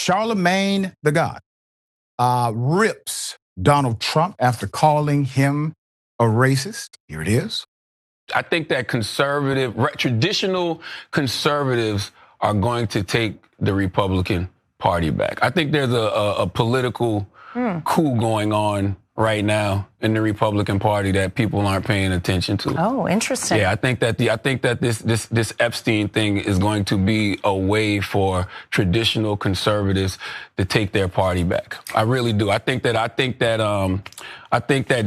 Charlamagne Tha God rips Donald Trump after calling him a racist. Here it is. I think that traditional conservatives are going to take the Republican Party back. I think there's a political coup going on right now in the Republican Party that people aren't paying attention to. Oh, interesting. Yeah, I think that this Epstein thing is going to be a way for traditional conservatives to take their party back. I really do. I think that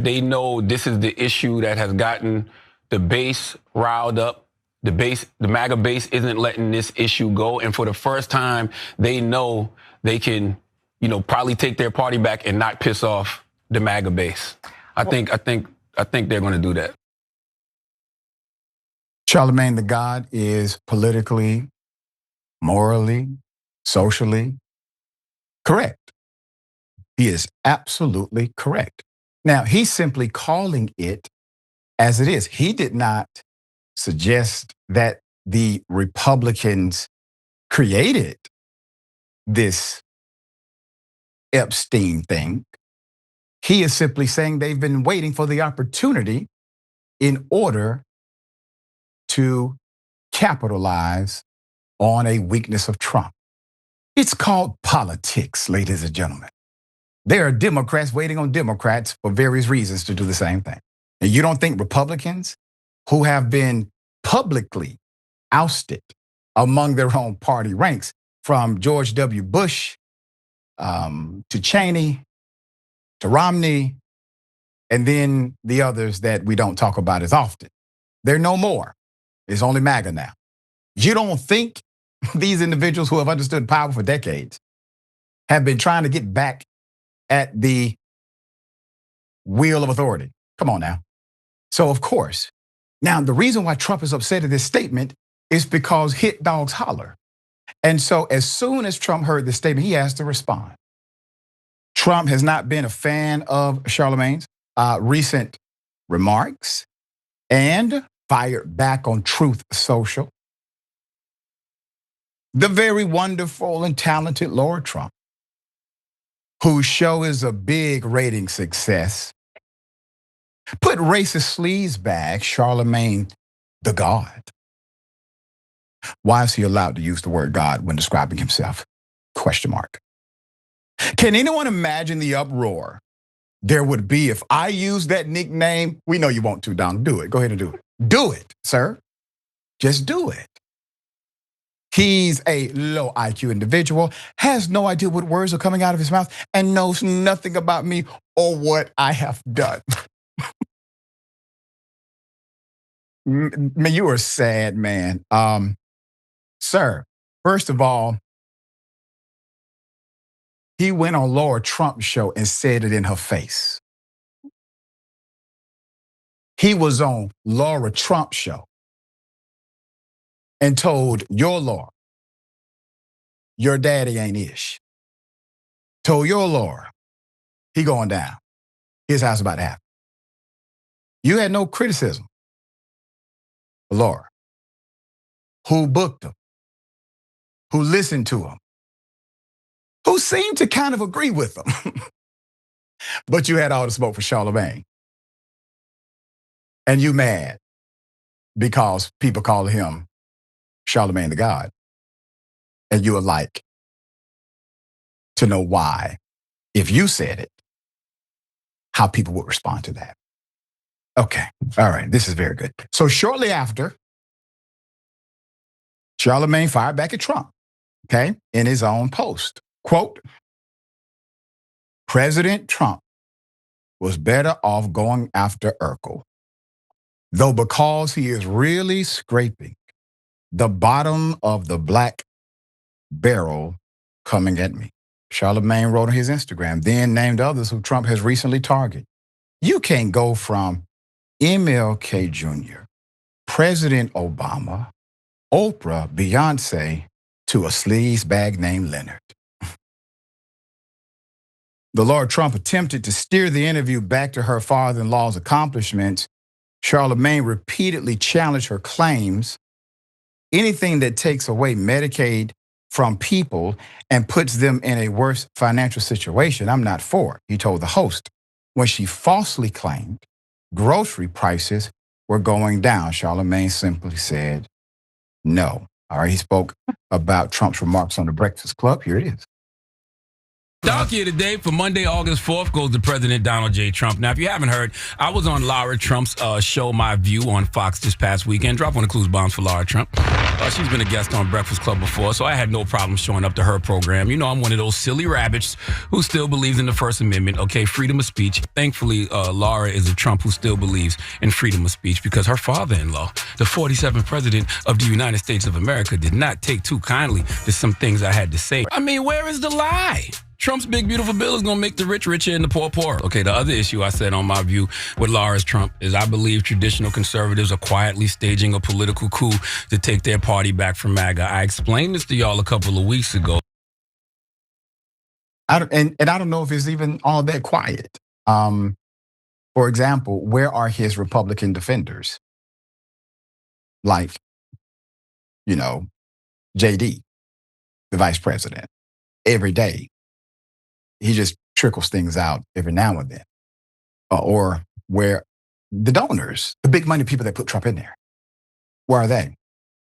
they know this is the issue that has gotten the base riled up. The MAGA base isn't letting this issue go, and for the first time, they know they can, probably take their party back and not piss off the MAGA base. I think they're going to do that. Charlamagne Tha God is politically, morally, socially correct. He is absolutely correct. Now, he's simply calling it as it is. He did not suggest that the Republicans created this Epstein thing. He is simply saying they've been waiting for the opportunity in order to capitalize on a weakness of Trump. It's called politics, ladies and gentlemen. There are Democrats waiting on Democrats for various reasons to do the same thing. And you don't think Republicans, who have been publicly ousted among their own party ranks, from George W. Bush to Cheney to Romney, and then the others that we don't talk about as often, they're no more. It's only MAGA now. You don't think these individuals who have understood power for decades have been trying to get back at the wheel of authority? Come on now. So, of course, now the reason why Trump is upset at this statement is because hit dogs holler. And so as soon as Trump heard this statement, he has to respond. Trump has not been a fan of Charlamagne's recent remarks and fired back on Truth Social. The very wonderful and talented Lara Trump, whose show is a big rating success, put racist sleazebag Charlamagne Tha God. Why is he allowed to use the word God when describing himself? Question mark. Can anyone imagine the uproar there would be if I used that nickname? We know you want to, Donald. Do it. Go ahead and do it. Do it, sir. Just do it. He's a low IQ individual, has no idea what words are coming out of his mouth, and knows nothing about me or what I have done. Man, you are a sad man. Sir, first of all, he went on Lara Trump's show and said it in her face. He was on Lara Trump's show and told your Laura, your daddy ain't ish. Told your Laura, he going down. His house about to happen. You had no criticism of Laura, who booked him, who listened to him, who seemed to kind of agree with him. But you had all the smoke for Charlamagne. And you mad because people call him Charlamagne Tha God. And you would like to know why, if you said it, how people would respond to that. Okay, all right, this is very good. So shortly after, Charlamagne fired back at Trump, okay, in his own post. Quote, President Trump was better off going after Urkel, though because he is really scraping the bottom of the black barrel coming at me. Charlamagne wrote on his Instagram, then named others who Trump has recently targeted. You can't go from MLK Jr., President Obama, Oprah, Beyonce, to a sleazebag named Leonard. The Lara Trump attempted to steer the interview back to her father-in-law's accomplishments. Charlamagne repeatedly challenged her claims. Anything that takes away Medicaid from people and puts them in a worse financial situation, I'm not for, he told the host, when she falsely claimed grocery prices were going down. Charlamagne simply said no. All right, he spoke about Trump's remarks on the Breakfast Club. Here it is. Dog here today for Monday, August 4th goes to President Donald J. Trump. Now, if you haven't heard, I was on Lara Trump's show, My View, on Fox this past weekend. Drop one of the clues bombs for Lara Trump. She's been a guest on Breakfast Club before, so I had no problem showing up to her program. You know, I'm one of those silly rabbits who still believes in the First Amendment, okay, freedom of speech. Thankfully, Lara is a Trump who still believes in freedom of speech because her father-in-law, the 47th president of the United States of America, did not take too kindly to some things I had to say. I mean, where is the lie? Trump's big, beautiful bill is going to make the rich richer and the poor poorer. Okay, the other issue I said on My View with Lara's Trump is I believe traditional conservatives are quietly staging a political coup to take their party back from MAGA. I explained this to y'all a couple of weeks ago. And I don't know if it's even all that quiet. For example, where are his Republican defenders? Like, you know, JD, the vice president, every day. He just trickles things out every now and then. Or where the donors, the big money people that put Trump in there, where are they?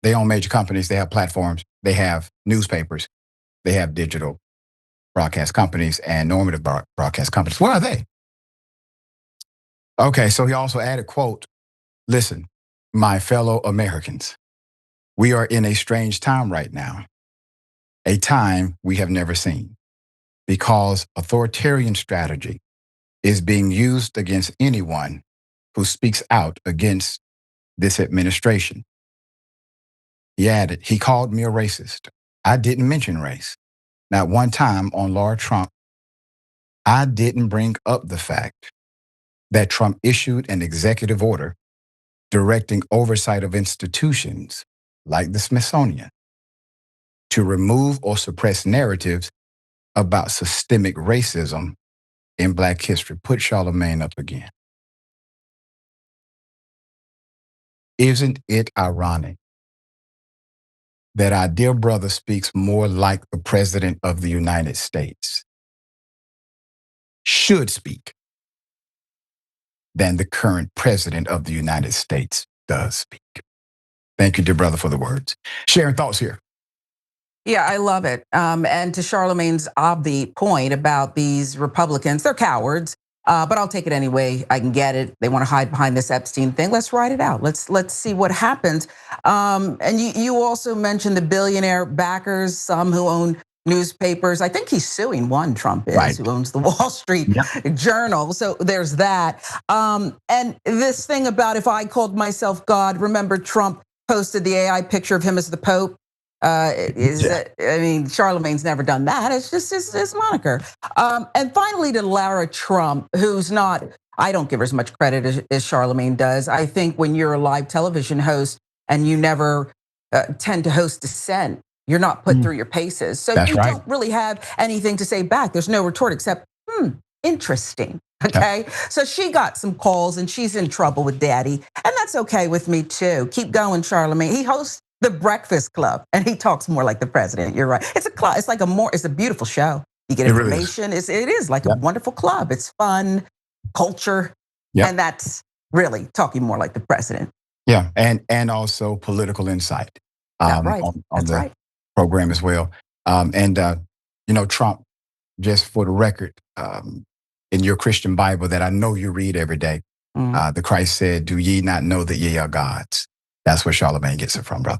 They own major companies, they have platforms, they have newspapers, they have digital broadcast companies and normative broadcast companies. Where are they? Okay, so he also added, quote, listen, my fellow Americans, we are in a strange time right now, a time we have never seen, because authoritarian strategy is being used against anyone who speaks out against this administration. He added, he called me a racist. I didn't mention race. Not one time on Lara Trump, I didn't bring up the fact that Trump issued an executive order directing oversight of institutions like the Smithsonian to remove or suppress narratives about systemic racism in Black history. Put Charlamagne up again. Isn't it ironic that our dear brother speaks more like the President of the United States, should speak, than the current President of the United States does speak? Thank you, dear brother, for the words. Sharon, thoughts here? Yeah, I love it. And to Charlamagne's obvious point about these Republicans, they're cowards, but I'll take it anyway. I can get it. They want to hide behind this Epstein thing. Let's ride it out. Let's see what happens. And you also mentioned the billionaire backers, some who own newspapers. I think he's suing one, Trump is, Right, who owns the Wall Street Journal. So there's that. And this thing about if I called myself God, remember Trump posted the AI picture of him as the Pope. I mean, Charlamagne's never done that. It's just his moniker. And finally to Lara Trump, who's not, I don't give her as much credit as Charlamagne does. I think when you're a live television host and you never tend to host dissent, you're not put through your paces. So that's you right. don't really have anything to say back. There's no retort except, interesting. Okay, so she got some calls and she's in trouble with daddy. And that's okay with me too. Keep going, Charlamagne. He hosts the Breakfast Club and he talks more like the president. You're right. It's a club. It's like it's a beautiful show. You get information. It is like a wonderful club. It's fun, culture. And that's really talking more like the president. Yeah, and also political insight on the program as well. You know, Trump, just for the record, in your Christian Bible that I know you read every day, the Christ said, do ye not know that ye are gods? That's where Charlamagne gets it from, brother.